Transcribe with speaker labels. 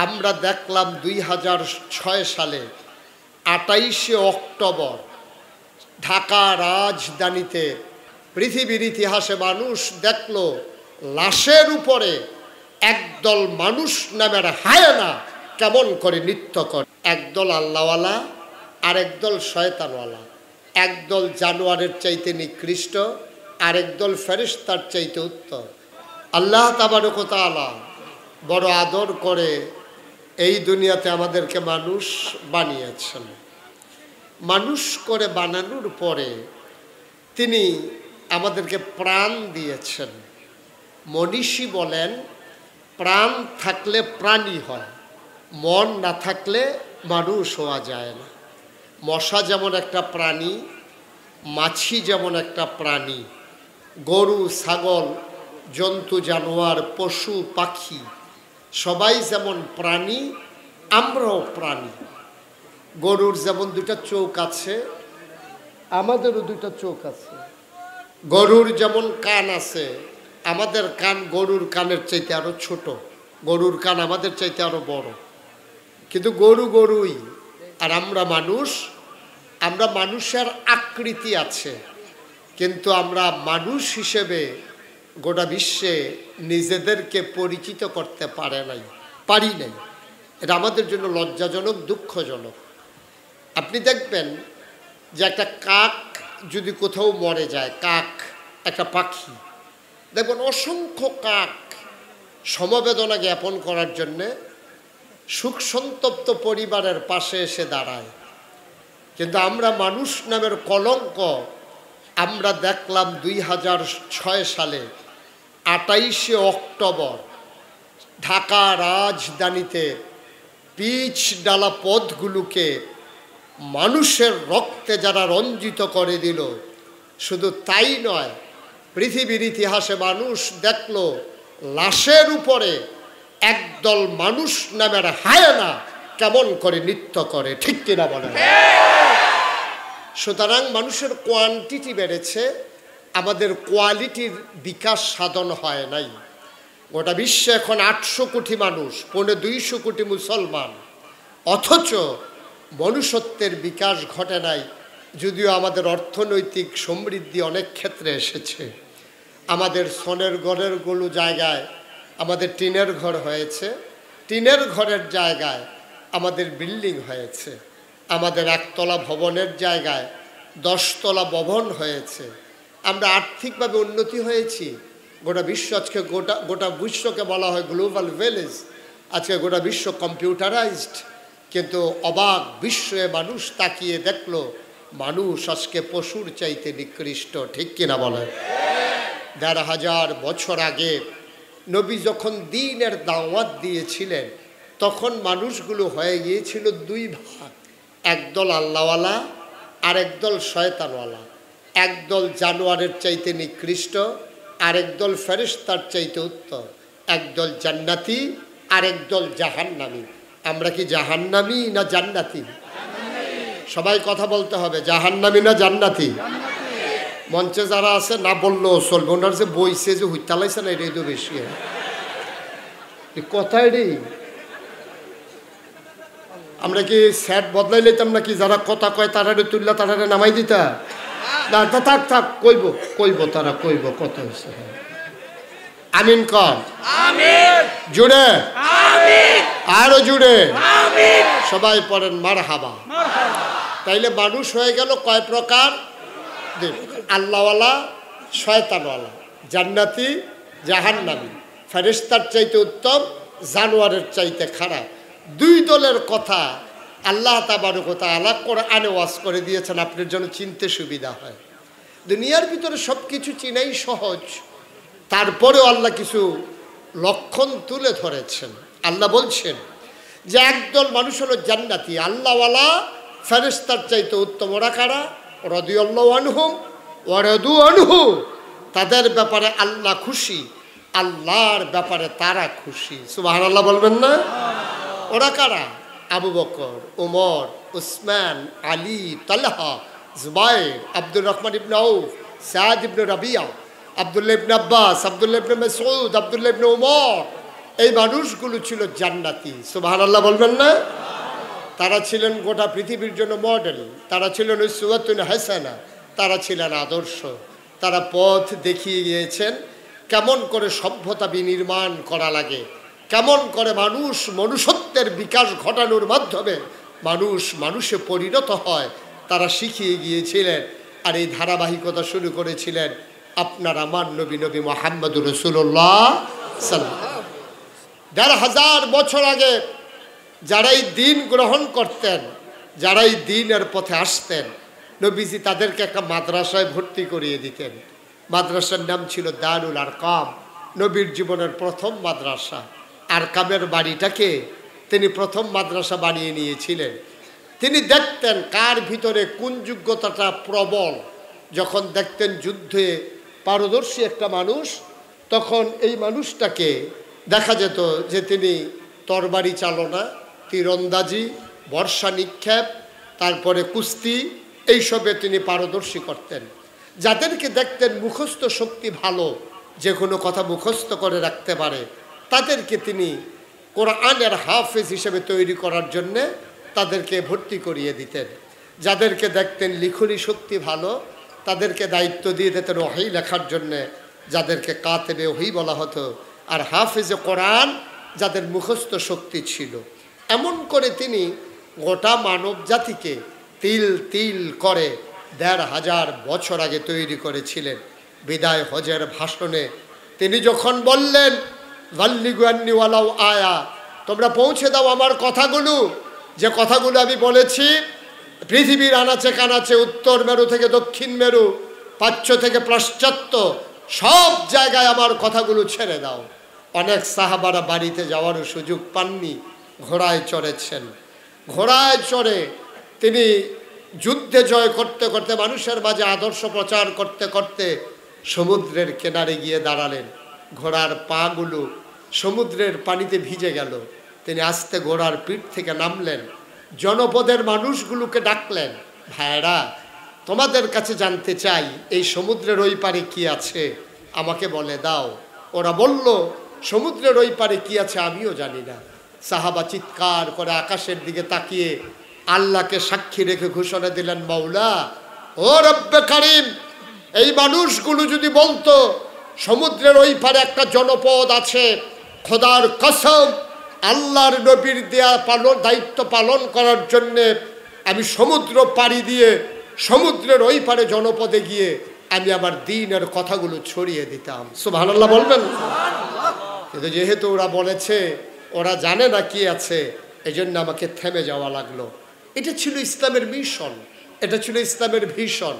Speaker 1: আমরা দেখলাম 2006 সালে 28শে অক্টোবর ঢাকা রাজধানীতে পৃথিবীর ইতিহাসে মানুষ দেখল লাশের উপরে একদল মানুষ নামের হায়না কেমন করে নৃত্য করে। একদল আল্লাহওয়ালা আর একদল শয়তানওয়ালা, একদল জানোয়ারের চাইতে নিকৃষ্ট আর একদল ফেরেশতার চাইতে উত্তম। আল্লাহ তাবারক ওয়া তাআলা বড় আদর করে এই দুনিয়াতে আমাদেরকে মানুষ বানিয়েছেন। মানুষ করে বানানোর পরে তিনি আমাদেরকে প্রাণ দিয়েছেন। মনীষী বলেন প্রাণ থাকলে প্রাণী হয়, মন না থাকলে মানুষ হওয়া যায় না। মশা যেমন একটা প্রাণী, মাছি যেমন একটা প্রাণী, গরু ছাগল জন্তু জানোয়ার পশু পাখি সবাই যেমন প্রাণী, আমরাও প্রাণী। গরুর যেমন দুটা চোখ আছে, আমাদেরও দুটা চোখ আছে। গরুর যেমন কান আছে, আমাদের কান গরুর কানের চাইতে আরো ছোট, গরুর কান আমাদের চাইতে আরো বড়। কিন্তু গরু গরুই, আর আমরা মানুষ। আমরা মানুষের আকৃতি আছে, কিন্তু আমরা মানুষ হিসেবে গোটা বিশ্বে নিজেদেরকে পরিচিত করতে পারি নাই। এটা আমাদের জন্য লজ্জাজনক, দুঃখজনক। আপনি দেখবেন যে একটা কাক যদি কোথাও মরে যায়, কাক একটা পাখি, দেখবেন অসংখ্য কাক সমবেদনা জ্ঞাপন করার জন্যে সুখ সন্তপ্ত পরিবারের পাশে এসে দাঁড়ায়। কিন্তু আমরা মানুষ নামের কলঙ্ক আমরা দেখলাম 2006 সালে 28শে অক্টোবর ঢাকা রাজধানীতে পিচ ডালা পথগুলোকে মানুষের রক্তে যারা রঞ্জিত করে দিল। শুধু তাই নয়, পৃথিবীর ইতিহাসে মানুষ দেখল লাশের উপরে একদল মানুষ নামের হায়না কেমন করে নৃত্য করে। ঠিক কিনা বলেন? সুতরাং মানুষের কোয়ান্টিটি বেড়েছে, আমাদের কোয়ালিটির বিকাশ সাধন হয় নাই। গোটা বিশ্বে এখন 800 কোটি মানুষ, 250 কোটি মুসলমান, অথচ মনুষ্যত্বের বিকাশ ঘটে নাই। যদিও আমাদের অর্থনৈতিক সমৃদ্ধি অনেক ক্ষেত্রে এসেছে, আমাদের সোনের ঘরেরগুলো জায়গায় আমাদের টিনের ঘর হয়েছে, টিনের ঘরের জায়গায় আমাদের বিল্ডিং হয়েছে, আমাদের একতলা ভবনের জায়গায় 10 তলা ভবন হয়েছে। আমরা আর্থিকভাবে উন্নতি হয়েছি। গোটা বিশ্ব আজকে গোটা বিশ্বকে বলা হয় গ্লোবাল ভিলেজ। আজকে গোটা বিশ্ব কম্পিউটারাইজড, কিন্তু অবাক বিশ্বয়ে মানুষ তাকিয়ে দেখলো মানুষ আজকে পশুর চাইতে নিকৃষ্ট। ঠিক কিনা বলেন? 1500 বছর আগে নবী যখন দ্বীনের দাওয়াত দিয়েছিলেন তখন মানুষগুলো হয়ে গিয়েছিল 2 ভাগ, একদল আল্লাহওয়ালা আর একদল শয়তানওয়ালা। একদল জানোয়ারের চাইতে নিকৃষ্ট আর একদল ফেরেশতার চাইতে উত্তম। একদল জান্নাতি আর একদল জাহান্নামী। আমরা কি জাহান্নামী না জান্নাতি? সবাই কথা বলতে হবে, জাহান্নামী না জান্নাতি? মঞ্চে যারা আছে না বললেও চলবে, ওনার যে বইছে যে হুইতালাইছে না, এটাই তো বেশি কথা। এটাই আমরা কি স্যাট বদলাই লইতাম নাকি? যারা কথা কয় তারারে তুললা তারারে নামাই দিতা না? থাক কইব তারা কইব, কথা হয়েছে। আমিন কর, জুড়ে আরো জুড়ে সবাই পড়েন মারহাবা। তাইলে মানুষ হয়ে গেল কয় প্রকার? আল্লাহওয়ালা, শয়তানওয়ালা, জান্নাতি, জাহান্নামী, ফেরেশতার চাইতে উত্তম, জানোয়ারের চাইতে খারাপ। 2 দলের কথা আল্লাহ তাবারক ওয়া তাআলা কোরআনে ওয়াজ করে দিয়েছেন, আপনার জন্য চিনতে সুবিধা হয়। দুনিয়ার ভিতরে সব কিছু চিনাই সহজ, তারপরেও আল্লাহ কিছু লক্ষণ তুলে ধরেছেন। আল্লাহ বলছেন যে একদল মানুষ হলো জান্নাতি, আল্লাহওয়ালা, ফেরেশতার চাইতে উত্তম। ওরা কারা? রাদিয়াল্লাহু আনহুম ওয়া রাদু আনহু। তাদের ব্যাপারে আল্লাহ খুশি, আল্লাহর ব্যাপারে তারা খুশি। সুবহানাল্লাহ বলবেন না? ওরা কারা? আবু বকর, ওমর, উসমান, আলী, তালহা, জুবাইর, আব্দুর রহমান ইবনে আউফ, সাদ ইবনে রাবিয়া, আব্দুল্লাহ ইবনে আব্বাস, আব্দুল্লাহ ইবনে মাসউদ, আব্দুল্লাহ ইবনে ওমর, এই মানুষগুলো ছিল জান্নাতি, সুবহানাল্লাহ বলবেন না? তারা ছিলেন গোটা পৃথিবীর জন্য মডেল, তারা ছিলেন উসওয়াতুন হাসানা, তারা ছিলেন আদর্শ। তারা পথ দেখিয়ে গিয়েছেন কেমন করে সভ্যতা বিনির্মাণ করা লাগে, কেমন করে মানুষ মনুষ্যত্বের বিকাশ ঘটানোর মাধ্যমে মানুষে পরিণত হয়, তারা শিখিয়ে গিয়েছিলেন। আর এই ধারাবাহিকতা শুরু করেছিলেন আপনার আমার নবী মুহাম্মদুর রাসূলুল্লাহ সাল্লাল্লাহু আলাইহি ওয়াসাল্লাম। ১৫০০ বছর আগে যারা এই দিন গ্রহণ করতেন, যারা এই দিনের পথে আসতেন, নবীজি তাদেরকে একটা মাদ্রাসায় ভর্তি করিয়ে দিতেন। মাদ্রাসার নাম ছিল দারুল আরকাম, নবীর জীবনের প্রথম মাদ্রাসা। আরকামের বাড়িটাকে তিনি প্রথম মাদ্রাসা বানিয়ে নিয়েছিলেন। তিনি দেখতেন কার ভিতরে কোন যোগ্যতাটা প্রবল। যখন দেখতেন যুদ্ধে পারদর্শী একটা মানুষ, তখন এই মানুষটাকে দেখা যেত যে তিনি তরবারি চালনা, তীরন্দাজি, বর্ষা নিক্ষেপ, তারপরে কুস্তি, এইসবে তিনি পারদর্শী করতেন। যাদেরকে দেখতেন মুখস্থ শক্তি ভালো, যে কোনো কথা মুখস্থ করে রাখতে পারে, তাদেরকে তিনি কোরআনের হাফেজ হিসেবে তৈরি করার জন্যে তাদেরকে ভর্তি করিয়ে দিতেন। যাদেরকে দেখতেন লিখনি শক্তি ভালো, তাদেরকে দায়িত্ব দিয়ে দিতেন ওহী লেখার জন্যে, যাদেরকে কাতেবে ওহী বলা হতো। আর হাফেজে কোরআন যাদের মুখস্থ শক্তি ছিল। এমন করে তিনি গোটা মানব জাতিকে তিল তিল করে ১৫০০ বছর আগে তৈরি করেছিলেন। বিদায় হজের ভাষণে তিনি যখন বললেন, বাল্লিগু আন্নি ওয়ালাউ আয়া, তোমরা পৌঁছে দাও আমার কথাগুলো, যে কথাগুলো আমি বলেছি পৃথিবীর আনাচে কানাচে, উত্তর মেরু থেকে দক্ষিণ মেরু, প্রাচ্য থেকে পাশ্চাত্য, সব জায়গায় আমার কথাগুলো ছেড়ে দাও। অনেক সাহাবারা বাড়িতে যাওয়ারও সুযোগ পাননি, ঘোড়ায় চড়েছেন। ঘোড়ায় চড়ে তিনি যুদ্ধে জয় করতে করতে, মানুষের মাঝে আদর্শ প্রচার করতে করতে সমুদ্রের কিনারে গিয়ে দাঁড়ালেন। ঘোড়ার পাগুলো সমুদ্রের পানিতে ভিজে গেল। তিনি আস্তে ঘোড়ার পিঠ থেকে নামলেন, জনপদের মানুষগুলোকে ডাকলেন, ভাইরা তোমাদের কাছে জানতে চাই এই সমুদ্রের ওই পারে কি আছে, আমাকে বলে দাও। ওরা বলল, সমুদ্রের ওই পারে কি আছে আমিও জানি না। সাহাবা চিৎকার করে আকাশের দিকে তাকিয়ে আল্লাহকে সাক্ষী রেখে ঘোষণা দিলেন, মাওলা ও রব্বে কারিম, এই মানুষগুলো যদি বলতো সমুদ্রের ওই পারে একটা জনপদ আছে, খোদার কসম আল্লাহর নবীর দেয়া দায়িত্ব পালন করার জন্যে আমি সমুদ্র পাড়ি দিয়ে সমুদ্রের ওই পারে জনপদে গিয়ে আমি আমার দ্বীনের কথাগুলো ছড়িয়ে দিতাম। সুবহানাল্লাহ বলবেন? কিন্তু যেহেতু ওরা বলেছে ওরা জানে না কি আছে, এজন্য আমাকে থেমে যাওয়া লাগলো। এটা ছিল ইসলামের মিশন, এটা ছিল ইসলামের ভিশন।